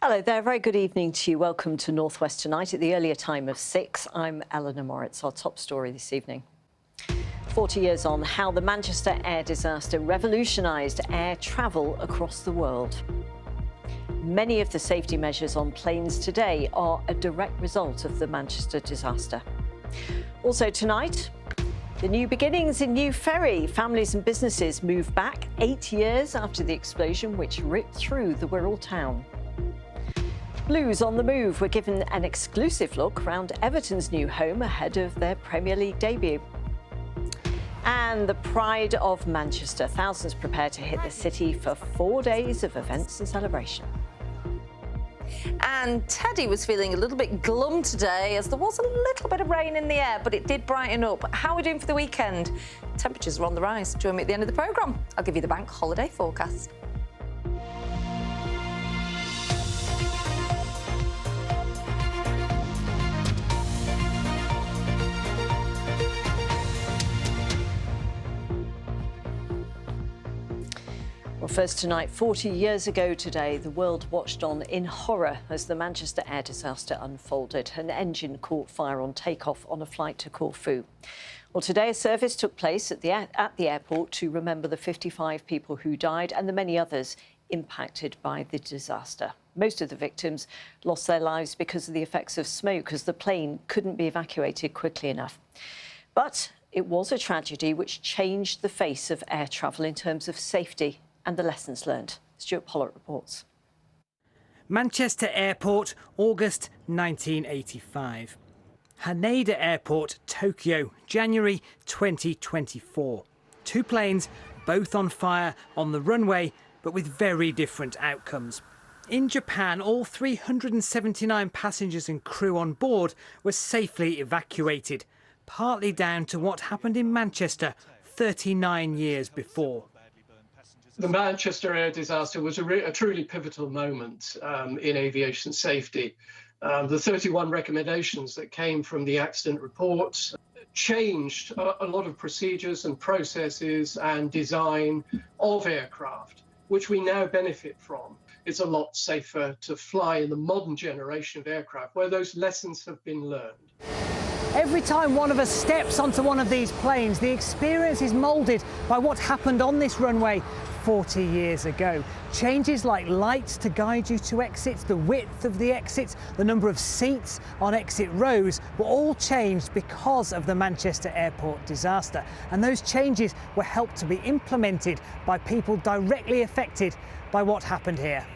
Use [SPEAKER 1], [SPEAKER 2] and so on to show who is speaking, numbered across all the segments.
[SPEAKER 1] Hello there, very good evening to you. Welcome to North West Tonight at the earlier time of 6. I'm Eleanor Moritz. Our top story this evening. 40 years on, how the Manchester air disaster revolutionised air travel across the world. Many of the safety measures on planes today are a direct result of the Manchester disaster. Also tonight, the new beginnings in New Ferry. Families and businesses move back 8 years after the explosion which ripped through the Wirral town. Blues on the move were given an exclusive look round Everton's new home ahead of their Premier League debut. And the pride of Manchester. Thousands prepare to hit the city for 4 days of events and celebration.
[SPEAKER 2] And Teddy was feeling a little bit glum today as there was a little bit of rain in the air, but it did brighten up. How are we doing for the weekend? Temperatures are on the rise. Join me at the end of the programme. I'll give you the bank holiday forecast.
[SPEAKER 1] Well, first tonight, 40 years ago today, the world watched on in horror as the Manchester air disaster unfolded. An engine caught fire on takeoff on a flight to Corfu. Well, today a service took place at the airport to remember the 55 people who died and the many others impacted by the disaster. Most of the victims lost their lives because of the effects of smoke, as the plane couldn't be evacuated quickly enough. But it was a tragedy which changed the face of air travel in terms of safety and the lessons learned. Stuart Pollard reports.
[SPEAKER 3] Manchester Airport, August 1985. Haneda Airport, Tokyo, January 2024. Two planes, both on fire on the runway, but with very different outcomes. In Japan, all 379 passengers and crew on board were safely evacuated, partly down to what happened in Manchester 39 years before.
[SPEAKER 4] The Manchester air disaster was a truly pivotal moment in aviation safety. The 31 recommendations that came from the accident report changed a lot of procedures and processes and design of aircraft, which we now benefit from. It's a lot safer to fly in the modern generation of aircraft where those lessons have been learned.
[SPEAKER 3] Every time one of us steps onto one of these planes, the experience is moulded by what happened on this runway 40 years ago. Changes like lights to guide you to exits, the width of the exits, the number of seats on exit rows were all changed because of the Manchester Airport disaster. And those changes were helped to be implemented by people directly affected by what happened here.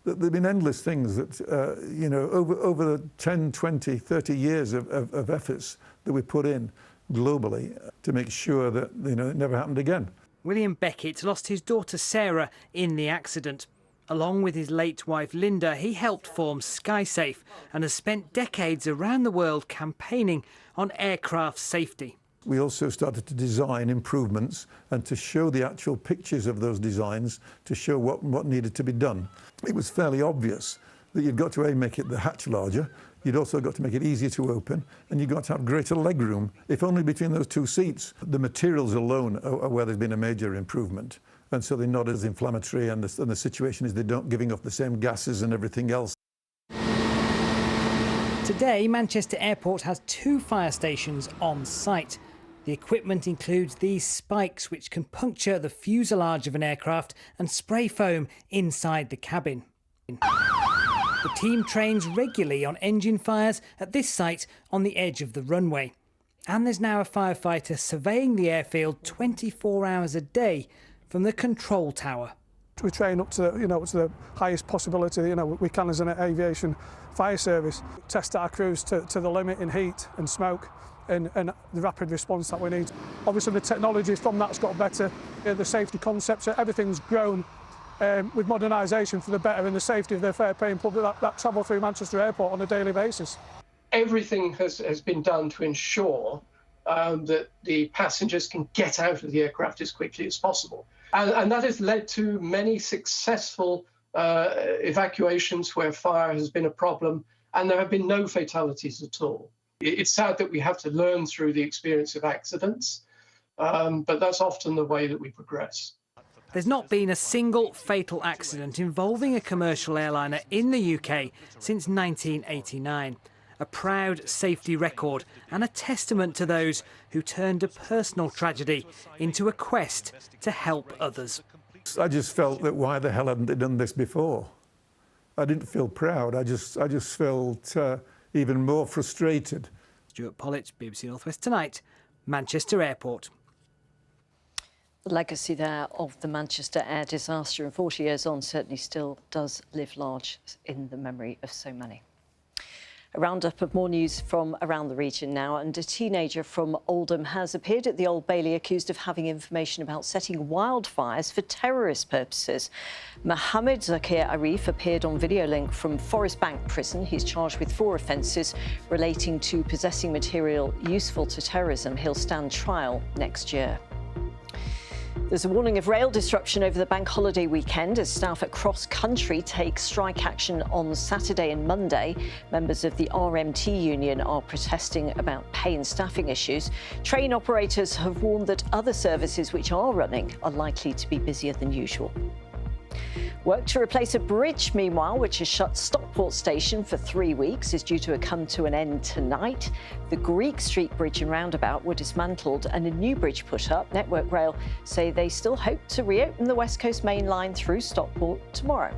[SPEAKER 5] There have been endless things that, over the 10, 20, 30 years of efforts that we put in globally to make sure that, it never happened again.
[SPEAKER 3] William Beckett lost his daughter Sarah in the accident. Along with his late wife Linda, he helped form SkySafe and has spent decades around the world campaigning on aircraft safety.
[SPEAKER 5] We also started to design improvements and to show the actual pictures of those designs to show what needed to be done. It was fairly obvious that you've got to make it the hatch larger, you'd also got to make it easier to open, and you've got to have greater leg room, if only between those two seats. The materials alone are where there's been a major improvement, and so they're not as inflammatory, and the situation is they don't giving off the same gases and everything else.
[SPEAKER 3] Today, Manchester Airport has 2 fire stations on site. The equipment includes these spikes which can puncture the fuselage of an aircraft and spray foam inside the cabin. The team trains regularly on engine fires at this site on the edge of the runway. And there's now a firefighter surveying the airfield 24 hours a day from the control tower.
[SPEAKER 6] We train up to the highest possibility we can as an aviation fire service. Test our crews to the limit in heat and smoke and the rapid response that we need. Obviously the technology from that's got better, the safety concepts, everything's grown with modernisation for the better in the safety of the fare-paying public that travel through Manchester Airport on a daily basis.
[SPEAKER 4] Everything has been done to ensure that the passengers can get out of the aircraft as quickly as possible. And that has led to many successful evacuations where fire has been a problem, and there have been no fatalities at all. It's sad that we have to learn through the experience of accidents, but that's often the way that we progress.
[SPEAKER 3] There's not been a single fatal accident involving a commercial airliner in the UK since 1989. A proud safety record and a testament to those who turned a personal tragedy into a quest to help others.
[SPEAKER 5] I just felt that why the hell hadn't they done this before? I didn't feel proud. I just felt even more frustrated.
[SPEAKER 3] Stuart Pollitt, BBC North West Tonight, Manchester Airport.
[SPEAKER 1] The legacy there of the Manchester air disaster, and 40 years on, certainly still does live large in the memory of so many. A roundup of more news from around the region now, and a teenager from Oldham has appeared at the Old Bailey accused of having information about setting wildfires for terrorist purposes. Mohammed Zakir Arif appeared on video link from Forest Bank Prison. He's charged with 4 offences relating to possessing material useful to terrorism. He'll stand trial next year. There's a warning of rail disruption over the bank holiday weekend as staff across country take strike action on Saturday and Monday. Members of the RMT union are protesting about pay and staffing issues. Train operators have warned that other services which are running are likely to be busier than usual. Work to replace a bridge, meanwhile, which has shut Stockport Station for 3 weeks, is due to come to an end tonight. The Greek Street Bridge and roundabout were dismantled and a new bridge put up. Network Rail say they still hope to reopen the West Coast Main Line through Stockport tomorrow.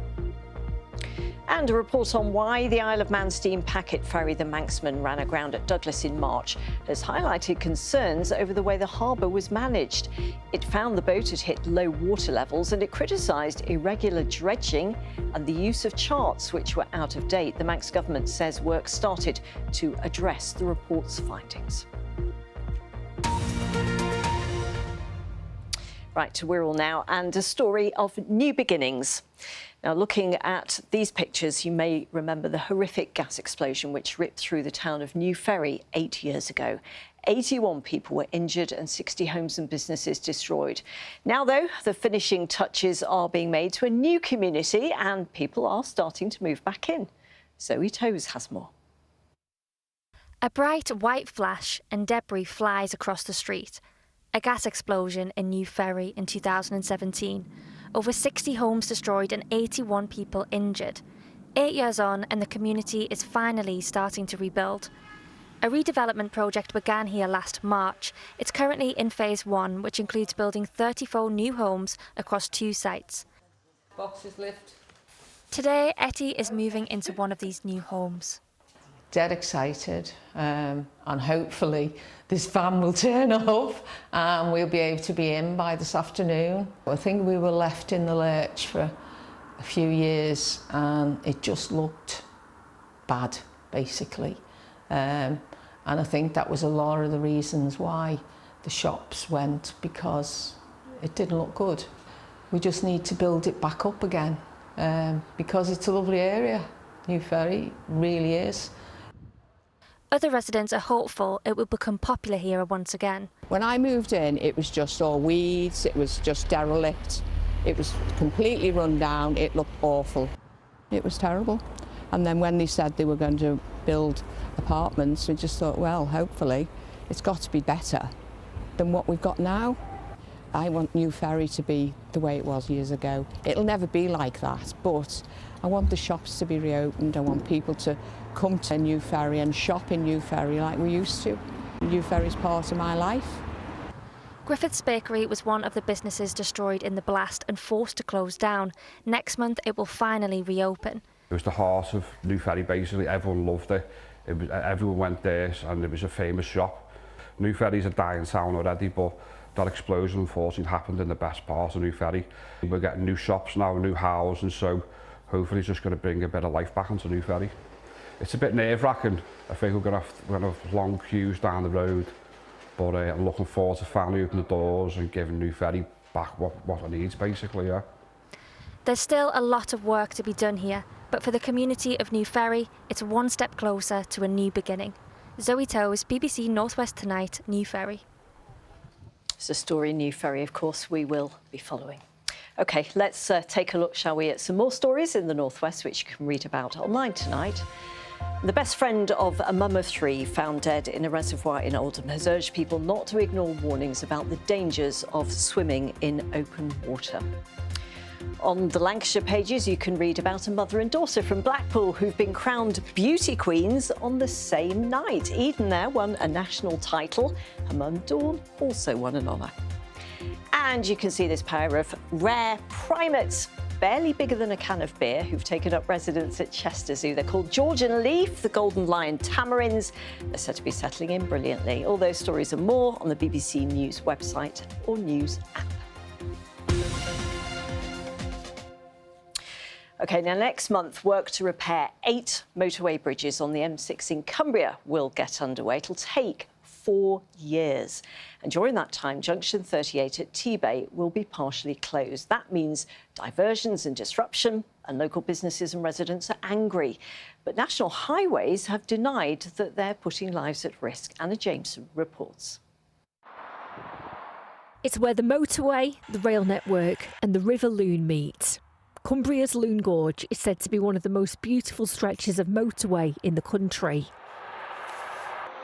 [SPEAKER 1] And a report on why the Isle of Man steam packet ferry, the Manxman, ran aground at Douglas in March has highlighted concerns over the way the harbour was managed. It found the boat had hit low water levels and it criticised irregular dredging and the use of charts which were out of date. The Manx government says work started to address the report's findings. Right to Wirral now, and a story of new beginnings. Now, looking at these pictures, you may remember the horrific gas explosion which ripped through the town of New Ferry 8 years ago. 81 people were injured and 60 homes and businesses destroyed. Now, though, the finishing touches are being made to a new community and people are starting to move back in. Zoe Toes has more.
[SPEAKER 7] A bright white flash and debris flies across the street. A gas explosion in New Ferry in 2017. Over 60 homes destroyed and 81 people injured. 8 years on and the community is finally starting to rebuild. A redevelopment project began here last March. It's currently in phase 1, which includes building 34 new homes across 2 sites.
[SPEAKER 2] Boxes lift.
[SPEAKER 7] Today, Etty is moving into one of these new homes.
[SPEAKER 8] Dead excited, and hopefully this van will turn up and we'll be able to be in by this afternoon. I think we were left in the lurch for a few years and it just looked bad, basically. And I think that was a lot of the reasons why the shops went, because it didn't look good. We just need to build it back up again, because it's a lovely area. New Ferry really is.
[SPEAKER 7] Other residents are hopeful it will become popular here once again.
[SPEAKER 9] When I moved in, it was just all weeds, it was just derelict, it was completely run down, it looked awful. It was terrible. And then when they said they were going to build apartments, we just thought, well, hopefully it's got to be better than what we've got now. I want New Ferry to be the way it was years ago. It'll never be like that, but I want the shops to be reopened. I want people to come to New Ferry and shop in New Ferry like we used to. New Ferry's part of my life.
[SPEAKER 7] Griffith's Bakery was one of the businesses destroyed in the blast and forced to close down. Next month it will finally reopen.
[SPEAKER 10] It was the heart of New Ferry, basically. Everyone loved it. Everyone went there and it was a famous shop. New Ferry's a dying town already, but that explosion unfortunately happened in the best part of New Ferry. We're getting new shops now, new houses, and so hopefully it's just going to bring a bit of life back into New Ferry. It's a bit nerve-wracking. I think we're going to have long queues down the road, but I'm looking forward to finally opening the doors and giving New Ferry back what it needs, basically, yeah.
[SPEAKER 7] There's still a lot of work to be done here, but for the community of New Ferry, it's one step closer to a new beginning. Zoe Toes, BBC North West Tonight, New Ferry.
[SPEAKER 1] It's a story in New Ferry, of course, we will be following. OK, let's take a look, shall we, at some more stories in the North West, which you can read about online tonight. The best friend of a mum of 3 found dead in a reservoir in Oldham has urged people not to ignore warnings about the dangers of swimming in open water. On the Lancashire pages, you can read about a mother and daughter from Blackpool who've been crowned beauty queens on the same night. Eden there won a national title. Her mum, Dawn, also won an honour. And you can see this pair of rare primates, barely bigger than a can of beer, who've taken up residence at Chester Zoo. They're called George and Leaf, the golden lion tamarins. They're said to be settling in brilliantly. All those stories and more on the BBC News website or News app. OK, now next month, work to repair 8 motorway bridges on the M6 in Cumbria will get underway. It'll take 4 years. And during that time, junction 38 at T-Bay will be partially closed. That means diversions and disruption, and local businesses and residents are angry. But National Highways have denied that they're putting lives at risk. Anna Jameson reports.
[SPEAKER 11] It's where the motorway, the rail network and the River Lune meet. Cumbria's Lune Gorge is said to be one of the most beautiful stretches of motorway in the country.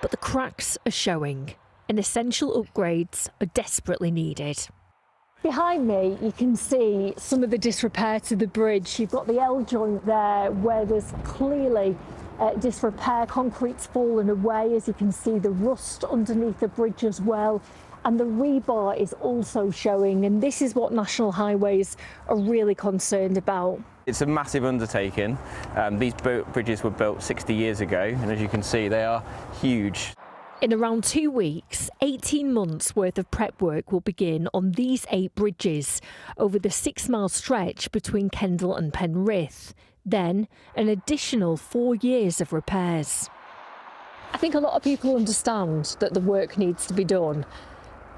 [SPEAKER 11] But the cracks are showing, and essential upgrades are desperately needed.
[SPEAKER 12] Behind me, you can see some of the disrepair to the bridge. You've got the L joint there where there's clearly disrepair. Concrete's fallen away, as you can see the rust underneath the bridge as well. And the rebar is also showing, and this is what National Highways are really concerned about.
[SPEAKER 13] It's a massive undertaking. These bridges were built 60 years ago, and as you can see, they are huge.
[SPEAKER 11] In around 2 weeks, 18 months worth of prep work will begin on these 8 bridges over the 6-mile stretch between Kendal and Penrith. Then an additional 4 years of repairs.
[SPEAKER 12] I think a lot of people understand that the work needs to be done.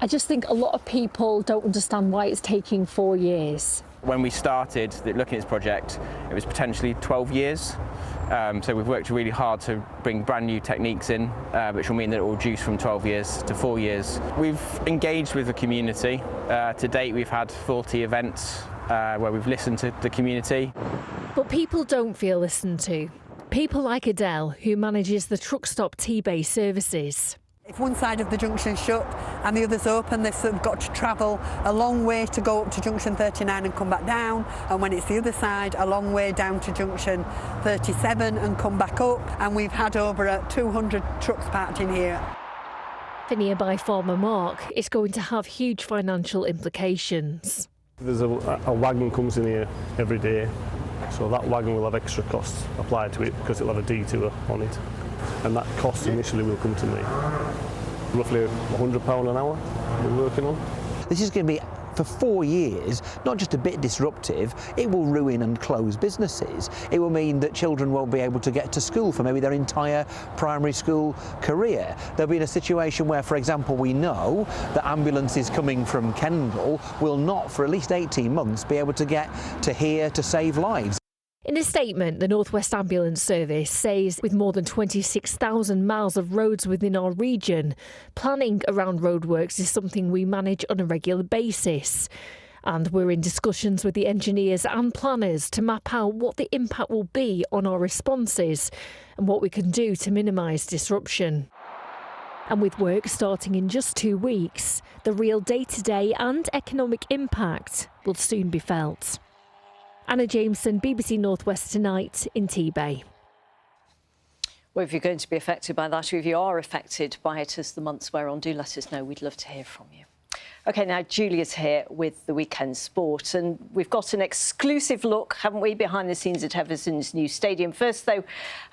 [SPEAKER 12] I just think a lot of people don't understand why it's taking 4 years.
[SPEAKER 13] When we started looking at this project, it was potentially 12 years. So we've worked really hard to bring brand new techniques in, which will mean that it will reduce from 12 years to 4 years. We've engaged with the community. To date, we've had 40 events where we've listened to the community.
[SPEAKER 11] But people don't feel listened to. People like Adele, who manages the truck stop T-Bay services.
[SPEAKER 14] If one side of the junction's shut and the other's open, they've sort of got to travel a long way to go up to junction 39 and come back down, and when it's the other side, a long way down to junction 37 and come back up, and we've had over 200 trucks parked in here.
[SPEAKER 11] For nearby farmer Mark, it's going to have huge financial implications.
[SPEAKER 15] There's a wagon comes in here every day, so that wagon will have extra costs applied to it because it'll have a detour on it. And that cost initially will come to me. Roughly £100 an hour we're working on.
[SPEAKER 16] This is going to be, for 4 years, not just a bit disruptive, it will ruin and close businesses. It will mean that children won't be able to get to school for maybe their entire primary school career. They'll be in a situation where, for example, we know that ambulances coming from Kendal will not, for at least 18 months, be able to get to here to save lives.
[SPEAKER 11] In a statement, the North West Ambulance Service says with more than 26,000 miles of roads within our region, planning around roadworks is something we manage on a regular basis. And we're in discussions with the engineers and planners to map out what the impact will be on our responses and what we can do to minimise disruption. And with work starting in just 2 weeks, the real day-to-day and economic impact will soon be felt. Anna Jameson, BBC North West Tonight in T-Bay.
[SPEAKER 1] Well, if you're going to be affected by that, or if you are affected by it as the months wear on, do let us know. We'd love to hear from you. OK, now Julia's here with the weekend sport, and we've got an exclusive look, haven't we, behind the scenes at Everton's new stadium. First, though,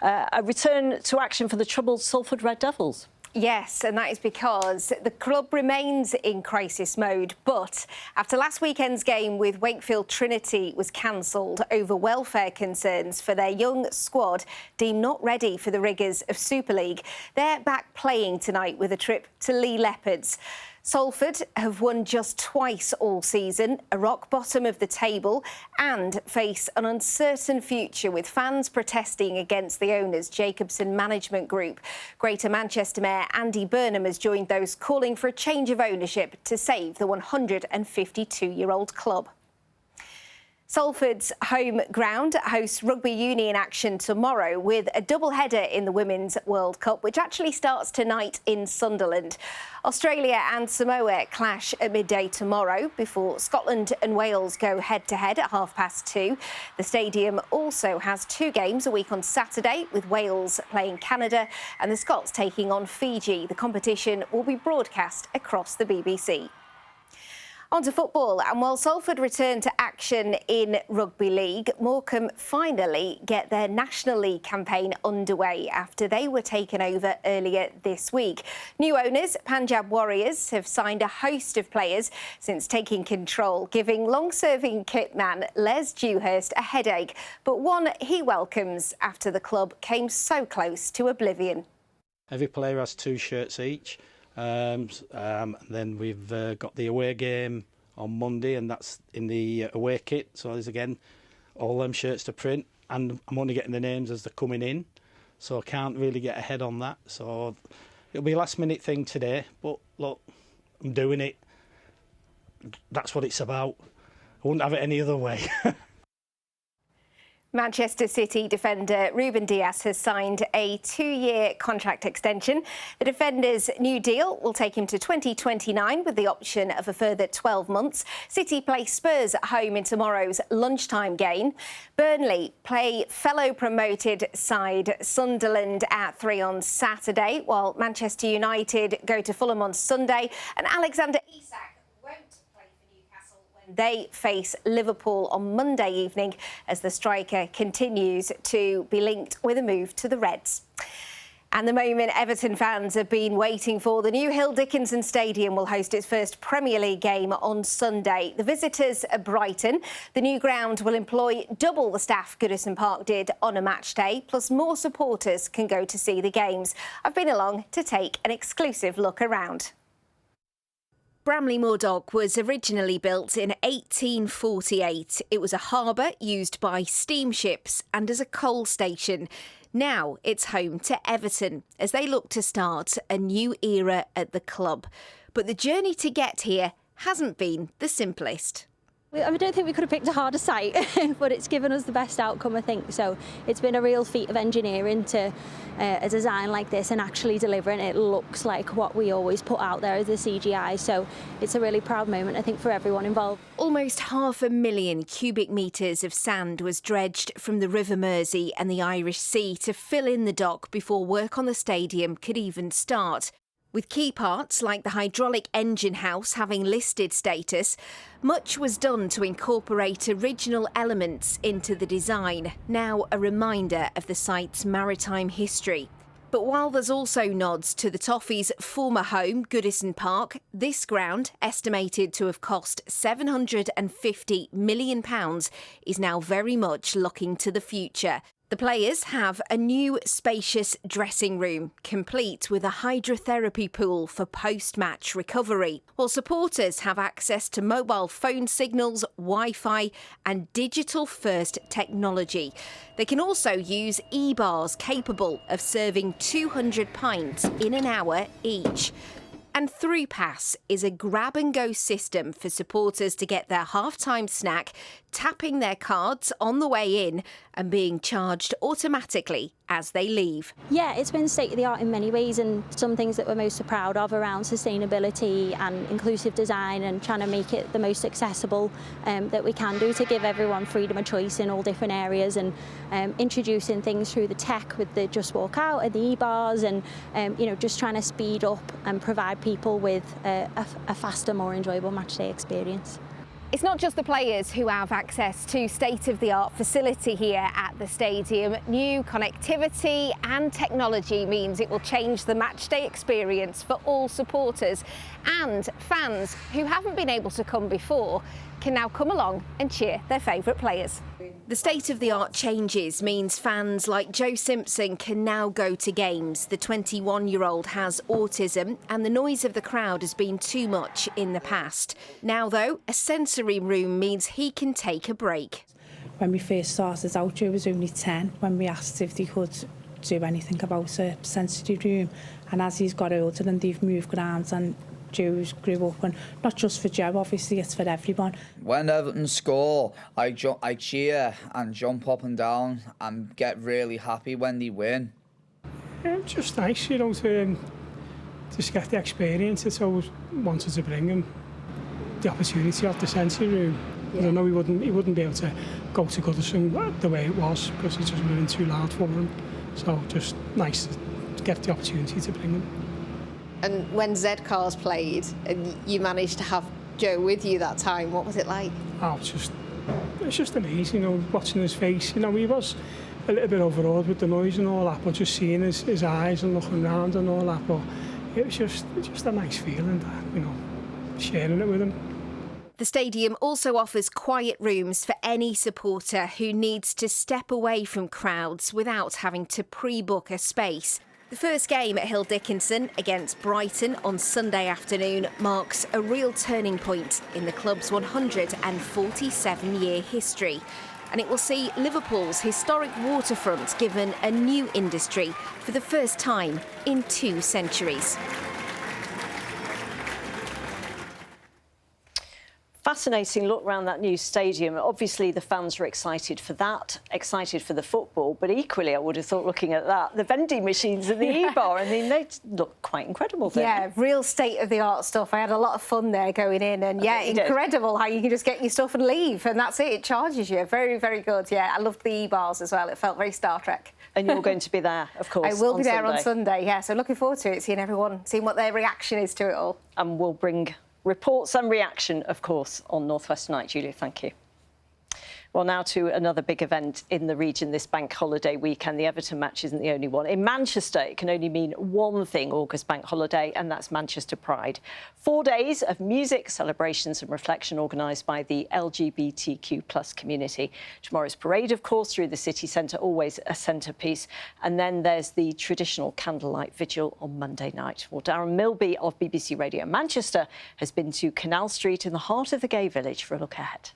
[SPEAKER 1] a return to action for the troubled Salford Red Devils.
[SPEAKER 17] Yes, and that is because the club remains in crisis mode. But after last weekend's game with Wakefield Trinity was cancelled over welfare concerns for their young squad deemed not ready for the rigours of Super League, they're back playing tonight with a trip to Lee Leopards. Salford have won just twice all season, a rock bottom of the table, and face an uncertain future with fans protesting against the owners' Jacobson Management Group. Greater Manchester Mayor Andy Burnham has joined those calling for a change of ownership to save the 152-year-old club. Salford's home ground hosts rugby union action tomorrow with a double header in the Women's World Cup, which actually starts tonight in Sunderland. Australia and Samoa clash at midday tomorrow before Scotland and Wales go head-to-head at 2:30. The stadium also has 2 games a week on Saturday, with Wales playing Canada and the Scots taking on Fiji. The competition will be broadcast across the BBC. On to football, and while Salford return to action in Rugby League, Morecambe finally get their National League campaign underway after they were taken over earlier this week. New owners, Punjab Warriors, have signed a host of players since taking control, giving long-serving kitman Les Dewhurst a headache, but one he welcomes after the club came so close to oblivion.
[SPEAKER 18] Every player has 2 shirts each. Then we've got the away game on Monday, and that's in the away kit. So there's again all them shirts to print, and I'm only getting the names as they're coming in, so I can't really get ahead on that. So it'll be a last minute thing today, but look, I'm doing it. That's what it's about. I wouldn't have it any other way.
[SPEAKER 17] Manchester City defender Ruben Dias has signed a 2-year contract extension. The defender's new deal will take him to 2029 with the option of a further 12 months. City play Spurs at home in tomorrow's lunchtime game. Burnley play fellow promoted side Sunderland at 3 on Saturday, while Manchester United go to Fulham on Sunday, and Alexander Isak won't play for Newcastle when they face Liverpool on Monday evening, as the striker continues to be linked with a move to the Reds. And the moment Everton fans have been waiting for, the new Hill Dickinson Stadium will host its first Premier League game on Sunday. The visitors are Brighton. The new ground will employ double the staff Goodison Park did on a match day, plus more supporters can go to see the games. I've been along to take an exclusive look around. Bramley Moor Dock was originally built in 1848. It was a harbour used by steamships and as a coal station. Now it's home to Everton as they look to start a new era at the club. But the journey to get here hasn't been the simplest.
[SPEAKER 19] I don't think we could have picked a harder site, but it's given us the best outcome, I think. So it's been a real feat of engineering to a design like this and actually delivering it. Looks like what we always put out there as the CGI. So it's a really proud moment, I think, for everyone involved.
[SPEAKER 17] Almost 500,000 cubic metres of sand was dredged from the River Mersey and the Irish Sea to fill in the dock before work on the stadium could even start. With key parts like the hydraulic engine house having listed status, much was done to incorporate original elements into the design, now a reminder of the site's maritime history. But while there's also nods to the Toffees' former home, Goodison Park, this ground, estimated to have cost £750 million, is now very much looking to the future. The players have a new spacious dressing room, complete with a hydrotherapy pool for post-match recovery, while supporters have access to mobile phone signals, Wi-Fi and digital-first technology. They can also use e-bars capable of serving 200 pints in an hour each. And Through Pass is a grab-and-go system for supporters to get their half-time snack, tapping their cards on the way in and being charged automatically as they leave.
[SPEAKER 19] Yeah, it's been state-of-the-art in many ways, and some things that we're most proud of around sustainability and inclusive design and trying to make it the most accessible that we can do to give everyone freedom of choice in all different areas, and introducing things through the tech with the Just Walk Out and the e-bars, and just trying to speed up and provide people with a faster, more enjoyable matchday experience.
[SPEAKER 17] It's not just the players who have access to state-of-the-art facility here at the stadium. New connectivity and technology means it will change the matchday experience for all supporters, and fans who haven't been able to come before can now come along and cheer their favourite players. The state-of-the-art changes means fans like Joe Simpson can now go to games. The 21-year-old has autism and the noise of the crowd has been too much in the past. Now, though, a sensory room means he can take a break.
[SPEAKER 20] When we first started out, Joe was only 10 when we asked if they could do anything about a sensory room. And as he's got older and they've moved grounds and Joe's grew up, and not just for Joe, obviously, it's for everyone.
[SPEAKER 21] When Everton score, I cheer and jump up and down and get really happy when they win.
[SPEAKER 6] It's just nice, you know, to just get the experience. It's always wanted to bring him the opportunity of the Sensory Room. Yeah. I know he wouldn't be able to go to Goodison the way it was because it just would have been too loud for him. So just nice to get the opportunity to bring him.
[SPEAKER 22] And when Z-Cars played and you managed to have Joe with you that time, what was it like?
[SPEAKER 6] Oh, it's just amazing, you know, watching his face. You know, he was a little bit overawed with the noise and all that, but just seeing his eyes and looking around and all that, but it was just a nice feeling that, you know, sharing it with him.
[SPEAKER 17] The stadium also offers quiet rooms for any supporter who needs to step away from crowds without having to pre-book a space. The first game at Hill Dickinson against Brighton on Sunday afternoon marks a real turning point in the club's 147-year history. And it will see Liverpool's historic waterfront given a new industry for the first time in 2 centuries.
[SPEAKER 1] Fascinating look around that new stadium. Obviously, the fans are excited for that, excited for the football, but equally, I would have thought, looking at that, the vending machines and the E-bar, I mean, they look quite incredible.
[SPEAKER 17] Yeah, real state-of-the-art stuff. I had a lot of fun there going in, and yeah, incredible how you can just get your stuff and leave, and that's it. It charges you. Very, very good. Yeah, I loved the E-bars as well. It felt very Star Trek.
[SPEAKER 1] And you're going to be there, of course.
[SPEAKER 17] I will be there on Sunday, yeah, so looking forward to it, seeing everyone, seeing what their reaction is to it all.
[SPEAKER 1] And we'll bring reports and reaction, of course, on North West Tonight. Julia, thank you. Well, now to another big event in the region this bank holiday weekend. The Everton match isn't the only one. In Manchester, it can only mean one thing, August bank holiday, and that's Manchester Pride. 4 days of music, celebrations and reflection organised by the LGBTQ+ community. Tomorrow's parade, of course, through the city centre, always a centrepiece. And then there's the traditional candlelight vigil on Monday night. Well, Darren Milby of BBC Radio Manchester has been to Canal Street in the heart of the gay village for a look ahead.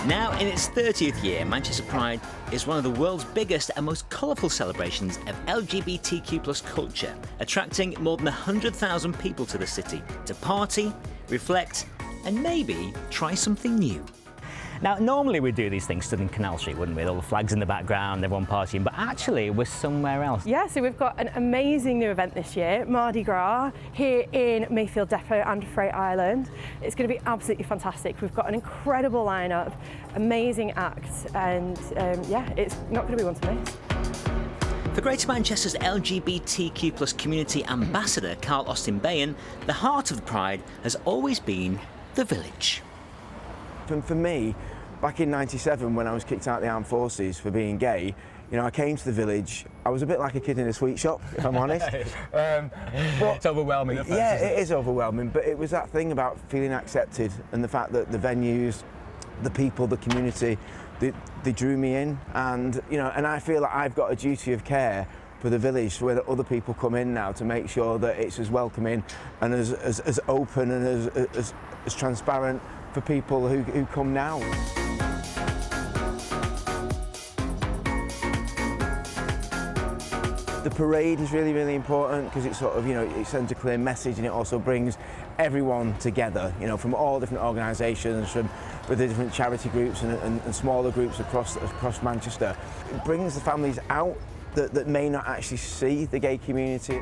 [SPEAKER 23] Now in its 30th year, Manchester Pride is one of the world's biggest and most colourful celebrations of LGBTQ+ culture, attracting more than 100,000 people to the city to party, reflect and maybe try something new.
[SPEAKER 24] Now, normally we'd do these things stood in Canal Street, wouldn't we? With all the flags in the background, everyone partying, but actually we're somewhere else.
[SPEAKER 25] Yeah, so we've got an amazing new event this year, Mardi Gras, here in Mayfield Depot and Freight Island. It's going to be absolutely fantastic. We've got an incredible lineup, amazing acts, and yeah, it's not going to be one to miss.
[SPEAKER 23] For Greater Manchester's LGBTQ+ community ambassador, Carl Austin Bayan, the heart of the Pride has always been the village.
[SPEAKER 26] For me, back in '97, when I was kicked out of the armed forces for being gay, you know, I came to the village. I was a bit like a kid in a sweet shop, if I'm honest.
[SPEAKER 27] It's overwhelming at first.
[SPEAKER 26] Yeah, it is overwhelming, but it was that thing about feeling accepted and the fact that the venues, the people, the community, they drew me in, and you know, and I feel like I've got a duty of care for the village where other people come in now to make sure that it's as welcoming and as open and as transparent for people who come now. The parade is really, really important because it sort of, you know, it sends a clear message, and it also brings everyone together, you know, from all different organisations, from the different charity groups and smaller groups across Manchester. It brings the families out that may not actually see the gay community.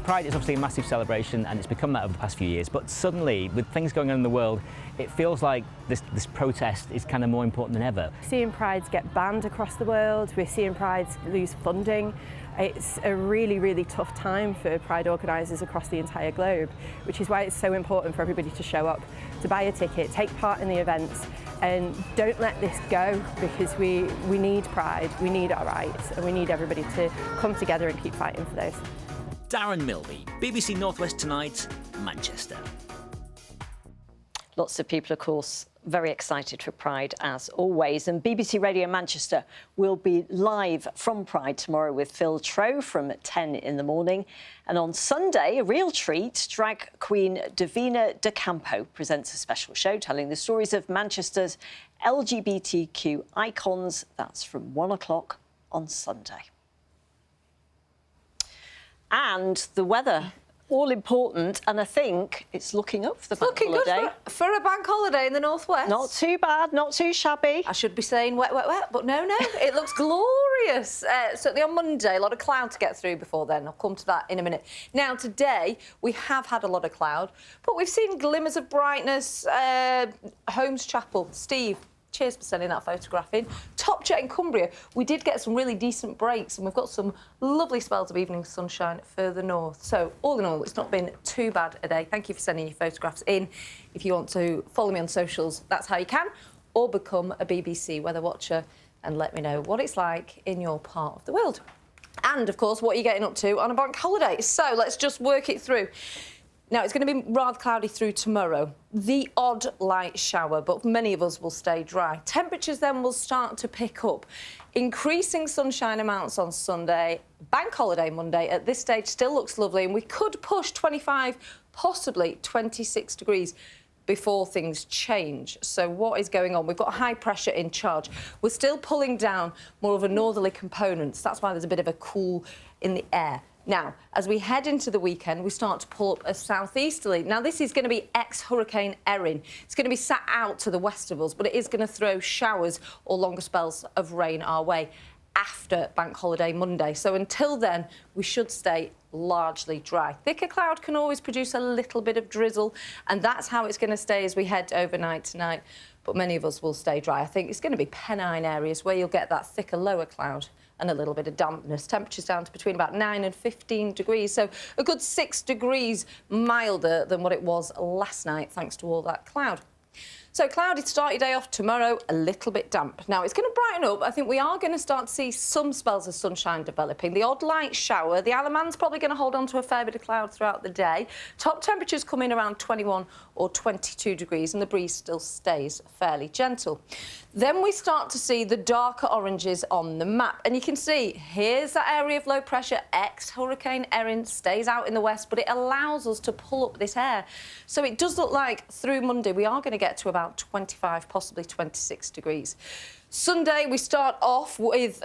[SPEAKER 24] Pride is obviously a massive celebration, and it's become that over the past few years, but suddenly, with things going on in the world, it feels like this protest is kind of more important than ever.
[SPEAKER 25] Seeing prides get banned across the world, we're seeing prides lose funding. It's a really, really tough time for Pride organisers across the entire globe, which is why it's so important for everybody to show up, to buy a ticket, take part in the events, and don't let this go, because we need Pride, we need our rights, and we need everybody to come together and keep fighting for those.
[SPEAKER 23] Darren Milby, BBC North West Tonight, Manchester.
[SPEAKER 1] Lots of people, of course, very excited for Pride, as always. And BBC Radio Manchester will be live from Pride tomorrow with Phil Trow from 10 in the morning. And on Sunday, a real treat, drag queen Davina De Campo presents a special show telling the stories of Manchester's LGBTQ icons. That's from 1 o'clock on Sunday. and the weather. All important, and I think it's looking up for the bank holiday.
[SPEAKER 2] Good for a bank holiday in the northwest.
[SPEAKER 1] Not too bad, not too shabby.
[SPEAKER 2] I should be saying wet, wet, wet, but no, it looks glorious. Certainly on Monday, a lot of cloud to get through before then. I'll come to that in a minute. Now, today, we have had a lot of cloud, but we've seen glimmers of brightness. Holmes Chapel, Steve, cheers for sending that photograph in. Top Jet in Cumbria, we did get some really decent breaks, and we've got some lovely spells of evening sunshine further north. So, all in all, it's not been too bad a day. Thank you for sending your photographs in. If you want to follow me on socials, that's how you can, or become a BBC weather watcher and let me know what it's like in your part of the world. And, of course, what you're getting up to on a bank holiday. So, let's just work it through. Now, it's going to be rather cloudy through tomorrow. The odd light shower, but many of us will stay dry. Temperatures then will start to pick up. Increasing sunshine amounts on Sunday. Bank holiday Monday at this stage still looks lovely, and we could push 25, possibly 26 degrees before things change. So what is going on? We've got high pressure in charge. We're still pulling down more of a northerly component. So that's why there's a bit of a cool in the air. Now, as we head into the weekend, we start to pull up a southeasterly. Now, this is going to be ex-Hurricane Erin. It's going to be sat out to the west of us, but it is going to throw showers or longer spells of rain our way after Bank Holiday Monday. So until then, we should stay largely dry. Thicker cloud can always produce a little bit of drizzle, and that's how it's going to stay as we head overnight tonight. But many of us will stay dry. I think it's going to be Pennine areas where you'll get that thicker lower cloud and a little bit of dampness. Temperatures down to between about 9 and 15 degrees, so a good 6 degrees milder than what it was last night, thanks to all that cloud. So cloudy to start your day off tomorrow, a little bit damp. Now, it's going to brighten up. I think we are going to start to see some spells of sunshine developing. The odd light shower. The Alaman's probably going to hold on to a fair bit of cloud throughout the day. Top temperatures come in around 21 or 22 degrees, and the breeze still stays fairly gentle. Then we start to see the darker oranges on the map. And you can see, here's that area of low pressure. Ex-Hurricane Erin stays out in the west, but it allows us to pull up this air. So it does look like through Monday we are going to get to about 25, possibly 26 degrees. Sunday, we start off with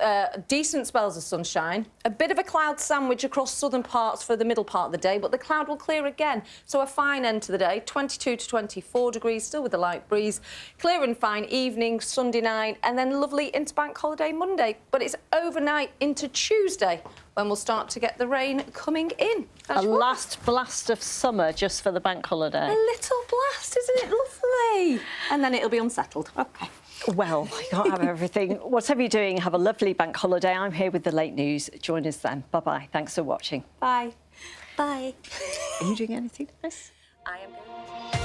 [SPEAKER 2] decent spells of sunshine, a bit of a cloud sandwich across southern parts for the middle part of the day, but the cloud will clear again. So a fine end to the day, 22 to 24 degrees, still with a light breeze. Clear and fine evening, Sunday night, and then lovely into Bank Holiday Monday. But it's overnight into Tuesday when we'll start to get the rain coming in.
[SPEAKER 1] A last blast of summer just for the bank holiday.
[SPEAKER 2] A little blast, isn't it lovely? And then it'll be unsettled. OK.
[SPEAKER 1] Well, you can't have everything. Whatever you're doing, have a lovely bank holiday. I'm here with the late news. Join us then. Bye-bye. Thanks for watching.
[SPEAKER 2] Bye. Bye.
[SPEAKER 1] Are you doing anything nice?
[SPEAKER 2] I am going to...